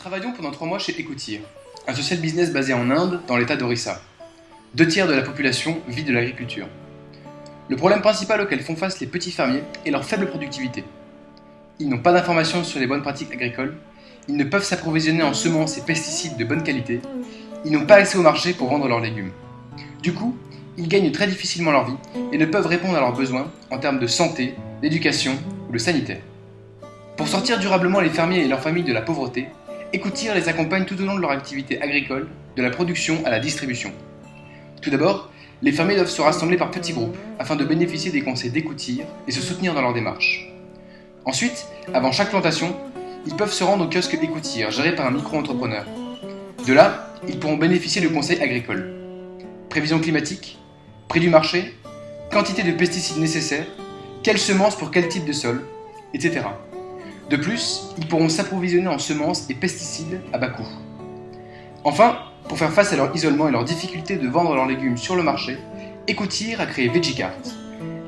travaillons pendant 3 mois chez Écoutire, un social business basé en Inde, dans l'état d'Orissa. 2/3 de la population vit de l'agriculture. Le problème principal auquel font face les petits fermiers est leur faible productivité. Ils n'ont pas d'informations sur les bonnes pratiques agricoles, ils ne peuvent s'approvisionner en semences et pesticides de bonne qualité, ils n'ont pas accès au marché pour vendre leurs légumes. Du coup, ils gagnent très difficilement leur vie et ne peuvent répondre à leurs besoins en termes de santé, d'éducation ou de sanitaire. Pour sortir durablement les fermiers et leurs familles de la pauvreté, Écoutire les accompagne tout au long de leur activité agricole, de la production à la distribution. Tout d'abord, les fermiers doivent se rassembler par petits groupes afin de bénéficier des conseils d'Écoutire et se soutenir dans leur démarche. Ensuite, avant chaque plantation, ils peuvent se rendre au kiosque Écoutire, géré par un micro-entrepreneur. De là, ils pourront bénéficier de conseils agricoles. Prévision climatique, prix du marché, quantité de pesticides nécessaires, quelles semences pour quel type de sol, etc. De plus, ils pourront s'approvisionner en semences et pesticides à bas coût. Enfin, pour faire face à leur isolement et leur difficulté de vendre leurs légumes sur le marché, Écoutire a créé VeggieCart.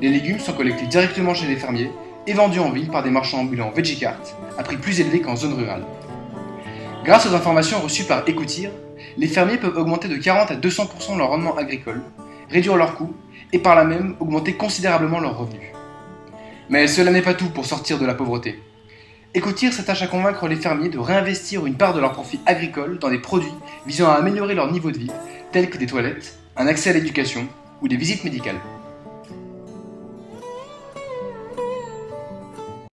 Les légumes sont collectés directement chez les fermiers et vendus en ville par des marchands ambulants VeggieCart à prix plus élevé qu'en zone rurale. Grâce aux informations reçues par Écoutire, les fermiers peuvent augmenter de 40 à 200% leur rendement agricole, réduire leurs coûts et par là même augmenter considérablement leurs revenus. Mais cela n'est pas tout pour sortir de la pauvreté. Écoutire s'attache à convaincre les fermiers de réinvestir une part de leurs profits agricoles dans des produits visant à améliorer leur niveau de vie, tels que des toilettes, un accès à l'éducation ou des visites médicales.